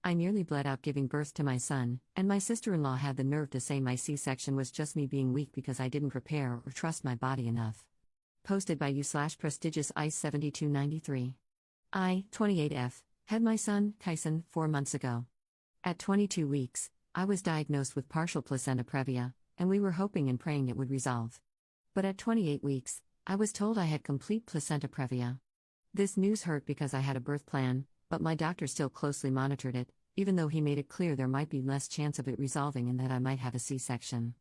I nearly bled out giving birth to my son, and my sister-in-law had the nerve to say my C-section was just me being weak because I didn't prepare or trust my body enough. Posted by you/prestigious ICE 7293. I, 28F, had my son, Kyson, 4 months ago. At 22 weeks, I was diagnosed with partial placenta previa, and we were hoping and praying it would resolve. But at 28 weeks, I was told I had complete placenta previa. This news hurt because I had a birth plan, but my doctor still closely monitored it, even though he made it clear there might be less chance of it resolving and that I might have a C-section.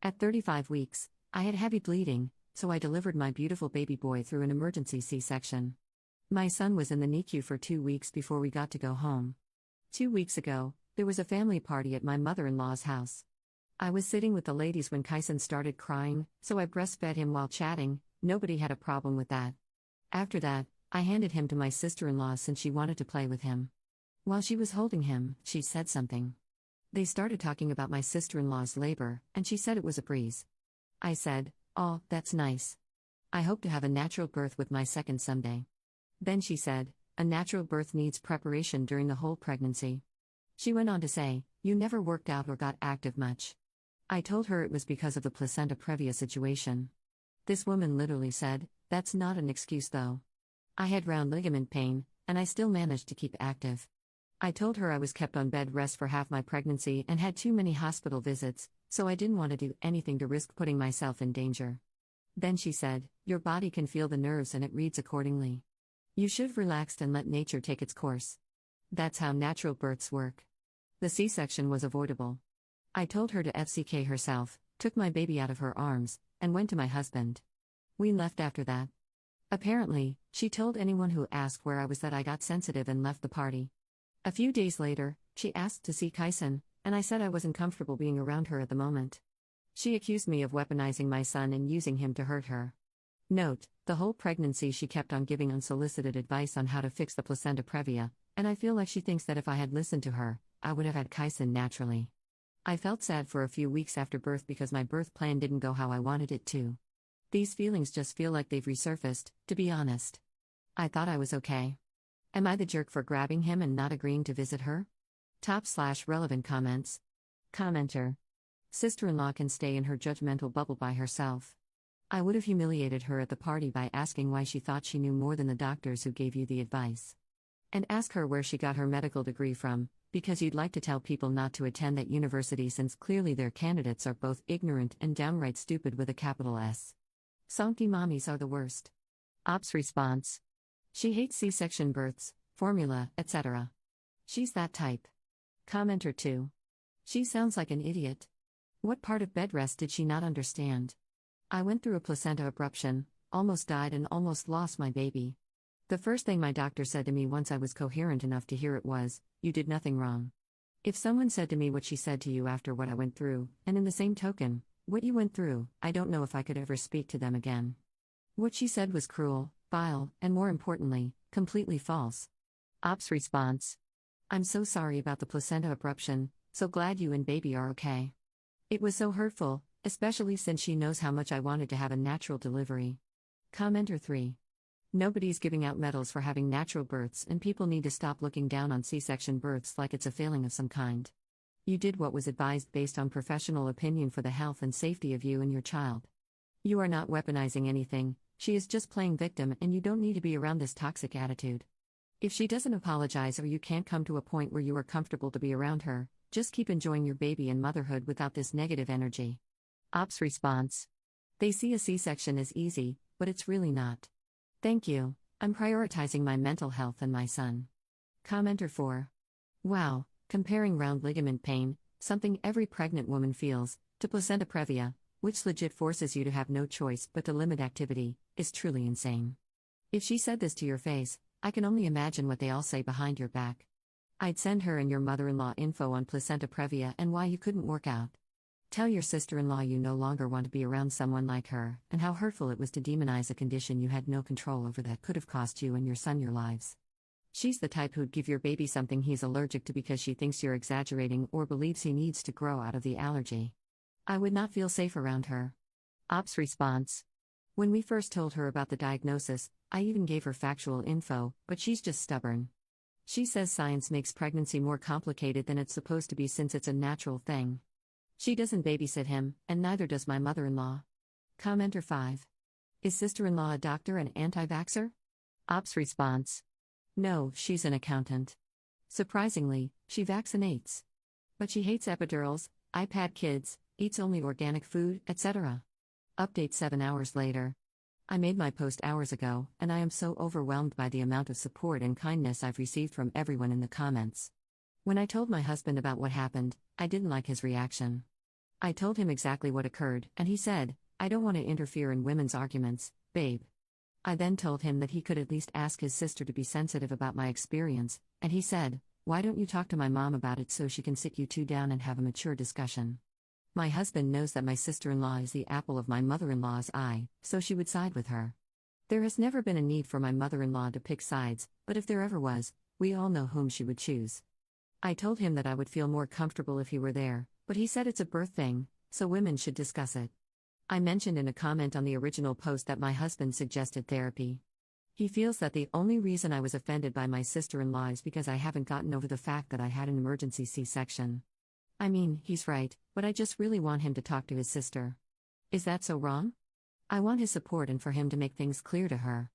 At 35 weeks, I had heavy bleeding, so I delivered my beautiful baby boy through an emergency C-section. My son was in the NICU for 2 weeks before we got to go home. 2 weeks ago, there was a family party at my mother-in-law's house. I was sitting with the ladies when Kyson started crying, so I breastfed him while chatting. Nobody had a problem with that. After that, I handed him to my sister-in-law since she wanted to play with him. While she was holding him, she said something. They started talking about my sister-in-law's labor, and she said it was a breeze. I said, "Oh, that's nice. I hope to have a natural birth with my second someday." Then she said, "A natural birth needs preparation during the whole pregnancy." She went on to say, "You never worked out or got active much." I told her it was because of the placenta previa situation. This woman literally said, "That's not an excuse though. I had round ligament pain, and I still managed to keep active." I told her I was kept on bed rest for half my pregnancy and had too many hospital visits, so I didn't want to do anything to risk putting myself in danger. Then she said, "Your body can feel the nerves and it reads accordingly. You should have relaxed and let nature take its course. That's how natural births work." The C-section was avoidable. I told her to FCK herself, took my baby out of her arms, and went to my husband. We left after that. Apparently, she told anyone who asked where I was that I got sensitive and left the party. A few days later, she asked to see Kyson, and I said I wasn't comfortable being around her at the moment. She accused me of weaponizing my son and using him to hurt her. Note, the whole pregnancy she kept on giving unsolicited advice on how to fix the placenta previa, and I feel like she thinks that if I had listened to her, I would have had Kyson naturally. I felt sad for a few weeks after birth because my birth plan didn't go how I wanted it to. These feelings just feel like they've resurfaced, to be honest. I thought I was okay. Am I the jerk for grabbing him and not agreeing to visit her? Top/relevant comments. Commenter. Sister-in-law can stay in her judgmental bubble by herself. I would have humiliated her at the party by asking why she thought she knew more than the doctors who gave you the advice. And ask her where she got her medical degree from, because you'd like to tell people not to attend that university since clearly their candidates are both ignorant and downright stupid with a capital S. Sonky mommies are the worst. Ops response. She hates C-section births, formula, etc. She's that type. Commenter 2. She sounds like an idiot. What part of bed rest did she not understand? I went through a placenta abruption, almost died and almost lost my baby. The first thing my doctor said to me once I was coherent enough to hear it was, "You did nothing wrong." If someone said to me what she said to you after what I went through, and in the same token, what you went through, I don't know if I could ever speak to them again. What she said was cruel, vile, and more importantly, completely false. Ops response. I'm so sorry about the placenta abruption, so glad you and baby are okay. It was so hurtful, especially since she knows how much I wanted to have a natural delivery. Commenter 3. Nobody's giving out medals for having natural births, and people need to stop looking down on C-section births like it's a failing of some kind. You did what was advised based on professional opinion for the health and safety of you and your child. You are not weaponizing anything, she is just playing victim, and you don't need to be around this toxic attitude. If she doesn't apologize or you can't come to a point where you are comfortable to be around her, just keep enjoying your baby and motherhood without this negative energy. Ops response. They see a C-section as easy, but it's really not. Thank you, I'm prioritizing my mental health and my son. Commenter 4. Wow, comparing round ligament pain, something every pregnant woman feels, to placenta previa, which legit forces you to have no choice but to limit activity, is truly insane. If she said this to your face, I can only imagine what they all say behind your back. I'd send her and your mother-in-law info on placenta previa and why you couldn't work out. Tell your sister-in-law you no longer want to be around someone like her, and how hurtful it was to demonize a condition you had no control over that could have cost you and your son your lives. She's the type who'd give your baby something he's allergic to because she thinks you're exaggerating or believes he needs to grow out of the allergy. I would not feel safe around her. Ops response. When we first told her about the diagnosis, I even gave her factual info, but she's just stubborn. She says science makes pregnancy more complicated than it's supposed to be since it's a natural thing. She doesn't babysit him, and neither does my mother-in-law. Commenter 5. Is sister-in-law a doctor and anti-vaxxer? Ops response. No, she's an accountant. Surprisingly, she vaccinates. But she hates epidurals, iPad kids, eats only organic food, etc. Update 7 hours later. I made my post hours ago, and I am so overwhelmed by the amount of support and kindness I've received from everyone in the comments. When I told my husband about what happened, I didn't like his reaction. I told him exactly what occurred, and he said, I don't want to interfere in women's arguments, babe. I then told him that he could at least ask his sister to be sensitive about my experience, and he said, why don't you talk to my mom about it so she can sit you two down and have a mature discussion? My husband knows that my sister-in-law is the apple of my mother-in-law's eye, so she would side with her. There has never been a need for my mother-in-law to pick sides, but if there ever was, we all know whom she would choose. I told him that I would feel more comfortable if he were there, but he said it's a birth thing, so women should discuss it. I mentioned in a comment on the original post that my husband suggested therapy. He feels that the only reason I was offended by my sister-in-law is because I haven't gotten over the fact that I had an emergency C-section. I mean, he's right, but I just really want him to talk to his sister. Is that so wrong? I want his support and for him to make things clear to her.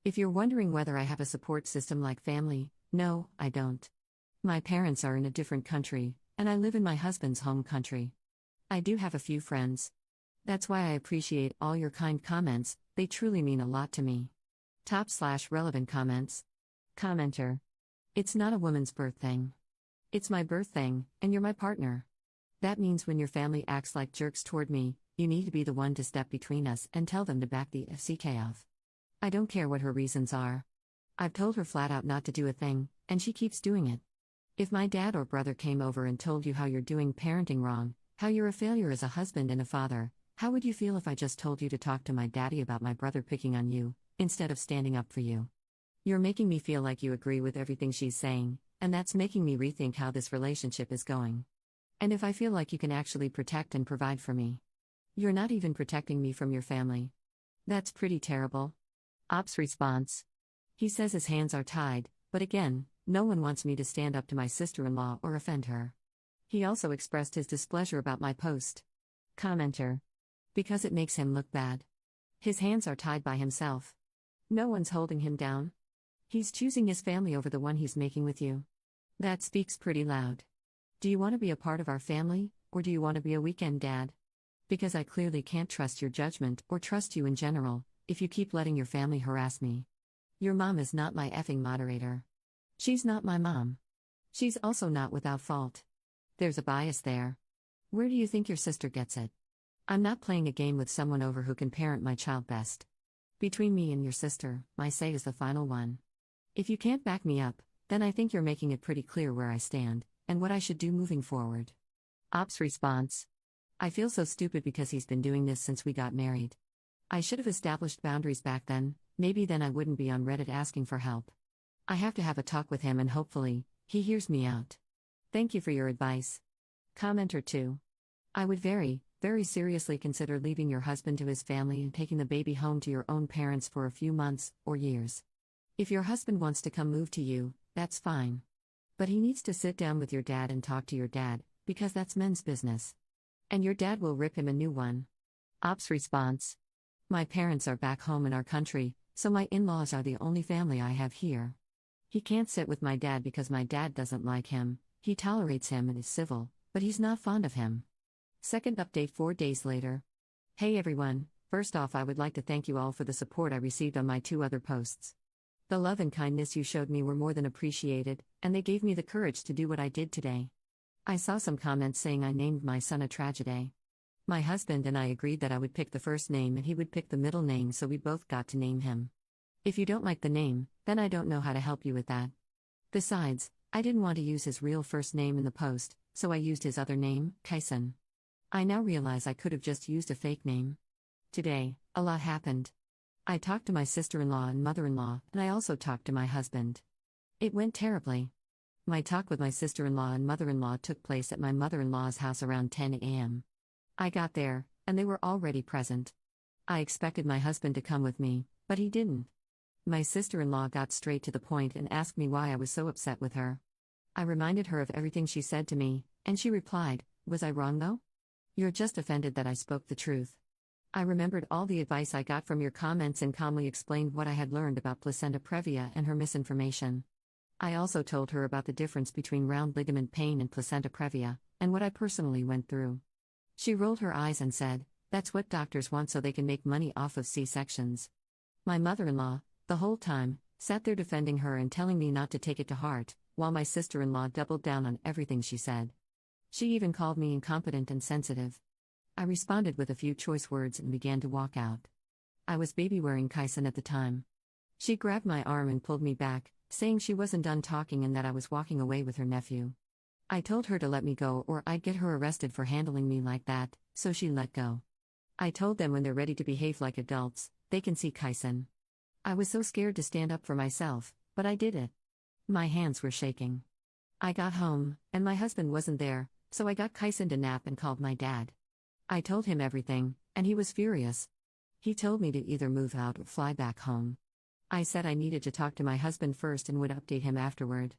If you're wondering whether I have a support system like family, no, I don't. My parents are in a different country, and I live in my husband's home country. I do have a few friends. That's why I appreciate all your kind comments, they truly mean a lot to me. Top/relevant comments. Commenter. It's not a woman's birth thing. It's my birth thing, and you're my partner. That means when your family acts like jerks toward me, you need to be the one to step between us and tell them to back the FCK off. I don't care what her reasons are. I've told her flat out not to do a thing, and she keeps doing it. If my dad or brother came over and told you how you're doing parenting wrong, how you're a failure as a husband and a father, how would you feel if I just told you to talk to my daddy about my brother picking on you, instead of standing up for you? You're making me feel like you agree with everything she's saying, and that's making me rethink how this relationship is going. And if I feel like you can actually protect and provide for me. You're not even protecting me from your family. That's pretty terrible. Ops response. He says his hands are tied, but again, no one wants me to stand up to my sister-in-law or offend her. He also expressed his displeasure about my post. Commenter. Because it makes him look bad. His hands are tied by himself. No one's holding him down. He's choosing his family over the one he's making with you. That speaks pretty loud. Do you want to be a part of our family, or do you want to be a weekend dad? Because I clearly can't trust your judgment or trust you in general, if you keep letting your family harass me. Your mom is not my effing moderator. She's not my mom. She's also not without fault. There's a bias there. Where do you think your sister gets it? I'm not playing a game with someone over who can parent my child best. Between me and your sister, my say is the final one. If you can't back me up, then I think you're making it pretty clear where I stand, and what I should do moving forward. Ops response. I feel so stupid because he's been doing this since we got married. I should have established boundaries back then, maybe then I wouldn't be on Reddit asking for help. I have to have a talk with him and hopefully, he hears me out. Thank you for your advice. Commenter 2. I would very seriously consider leaving your husband to his family and taking the baby home to your own parents for a few months, or years. If your husband wants to come move to you, that's fine. But he needs to sit down with your dad and talk to your dad, because that's men's business. And your dad will rip him a new one. Ops response. My parents are back home in our country, so my in-laws are the only family I have here. He can't sit with my dad because my dad doesn't like him, he tolerates him and is civil, but he's not fond of him. Second update 4 days later. Hey everyone, first off I would like to thank you all for the support I received on my 2 other posts. The love and kindness you showed me were more than appreciated, and they gave me the courage to do what I did today. I saw some comments saying I named my son a tragedy. My husband and I agreed that I would pick the first name and he would pick the middle name, so we both got to name him. If you don't like the name, then I don't know how to help you with that. Besides, I didn't want to use his real first name in the post, so I used his other name, Kyson. I now realize I could have just used a fake name. Today, a lot happened. I talked to my sister-in-law and mother-in-law, and I also talked to my husband. It went terribly. My talk with my sister-in-law and mother-in-law took place at my mother-in-law's house around 10 a.m. I got there, and they were already present. I expected my husband to come with me, but he didn't. My sister-in-law got straight to the point and asked me why I was so upset with her. I reminded her of everything she said to me, and she replied, "Was I wrong though? You're just offended that I spoke the truth." I remembered all the advice I got from your comments and calmly explained what I had learned about placenta previa and her misinformation. I also told her about the difference between round ligament pain and placenta previa, and what I personally went through. She rolled her eyes and said, "That's what doctors want so they can make money off of C-sections." My mother-in-law, the whole time, sat there defending her and telling me not to take it to heart, while my sister-in-law doubled down on everything she said. She even called me incompetent and sensitive. I responded with a few choice words and began to walk out. I was baby-wearing Kyson at the time. She grabbed my arm and pulled me back, saying she wasn't done talking and that I was walking away with her nephew. I told her to let me go or I'd get her arrested for handling me like that, so she let go. I told them when they're ready to behave like adults, they can see Kyson. I was so scared to stand up for myself, but I did it. My hands were shaking. I got home, and my husband wasn't there, so I got Kyson to nap and called my dad. I told him everything, and he was furious. He told me to either move out or fly back home. I said I needed to talk to my husband first and would update him afterward.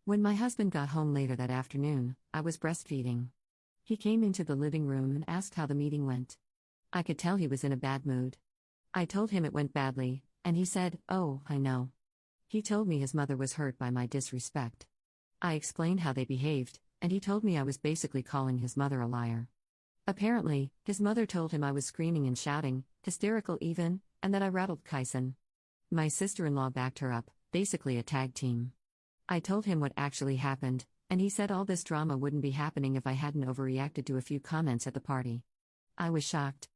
When my husband got home later that afternoon, I was breastfeeding. He came into the living room and asked how the meeting went. I could tell he was in a bad mood. I told him it went badly, and he said, "Oh, I know." He told me his mother was hurt by my disrespect. I explained how they behaved, and he told me I was basically calling his mother a liar. Apparently, his mother told him I was screaming and shouting, hysterical even, and that I rattled Kyson. My sister-in-law backed her up, basically a tag team. I told him what actually happened, and he said all this drama wouldn't be happening if I hadn't overreacted to a few comments at the party. I was shocked.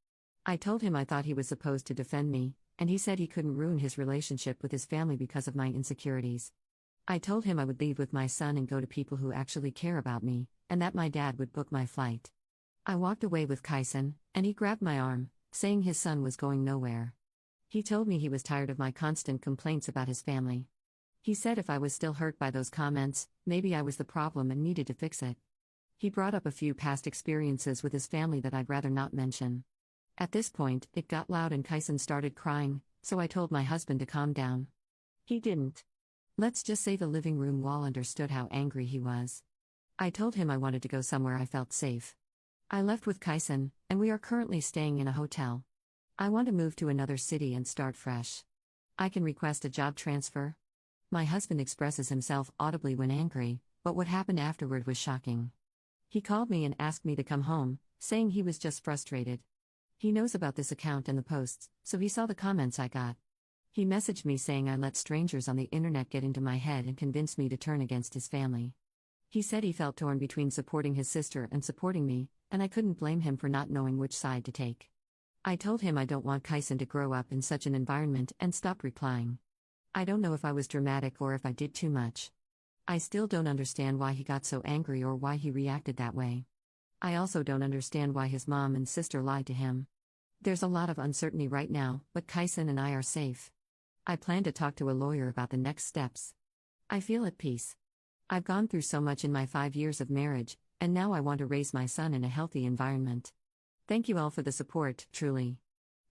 I told him I thought he was supposed to defend me, and he said he couldn't ruin his relationship with his family because of my insecurities. I told him I would leave with my son and go to people who actually care about me, and that my dad would book my flight. I walked away with Kyson, and he grabbed my arm, saying his son was going nowhere. He told me he was tired of my constant complaints about his family. He said if I was still hurt by those comments, maybe I was the problem and needed to fix it. He brought up a few past experiences with his family that I'd rather not mention. At this point, it got loud and Kyson started crying, so I told my husband to calm down. He didn't. Let's just say the living room wall understood how angry he was. I told him I wanted to go somewhere I felt safe. I left with Kyson, and we are currently staying in a hotel. I want to move to another city and start fresh. I can request a job transfer. My husband expresses himself audibly when angry, but what happened afterward was shocking. He called me and asked me to come home, saying he was just frustrated. He knows about this account and the posts, so he saw the comments I got. He messaged me saying I let strangers on the internet get into my head and convinced me to turn against his family. He said he felt torn between supporting his sister and supporting me, and I couldn't blame him for not knowing which side to take. I told him I don't want Kyson to grow up in such an environment and stopped replying. I don't know if I was dramatic or if I did too much. I still don't understand why he got so angry or why he reacted that way. I also don't understand why his mom and sister lied to him. There's a lot of uncertainty right now, but Kyson and I are safe. I plan to talk to a lawyer about the next steps. I feel at peace. I've gone through so much in my 5 years of marriage, and now I want to raise my son in a healthy environment. Thank you all for the support, truly.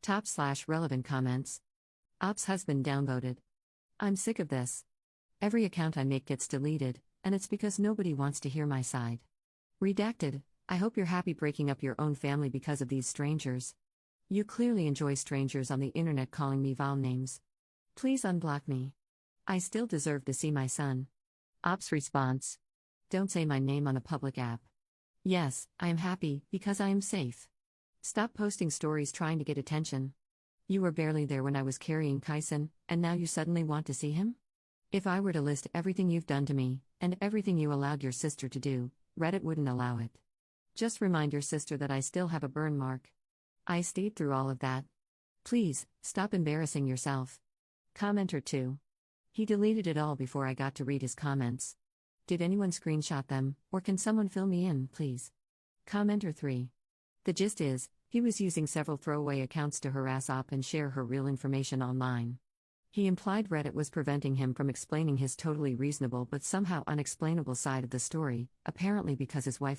Top/relevant comments. Ops husband downvoted. I'm sick of this. Every account I make gets deleted, and it's because nobody wants to hear my side. Redacted. I hope you're happy breaking up your own family because of these strangers. You clearly enjoy strangers on the internet calling me vile names. Please unblock me. I still deserve to see my son. Ops response. Don't say my name on a public app. Yes, I am happy, because I am safe. Stop posting stories trying to get attention. You were barely there when I was carrying Kyson, and now you suddenly want to see him? If I were to list everything you've done to me, and everything you allowed your sister to do, Reddit wouldn't allow it. Just remind your sister that I still have a burn mark. I stayed through all of that. Please, stop embarrassing yourself. Commenter 2. He deleted it all before I got to read his comments. Did anyone screenshot them, or can someone fill me in, please? Commenter 3. The gist is, he was using several throwaway accounts to harass Op and share her real information online. He implied Reddit was preventing him from explaining his totally reasonable but somehow unexplainable side of the story, apparently because his wife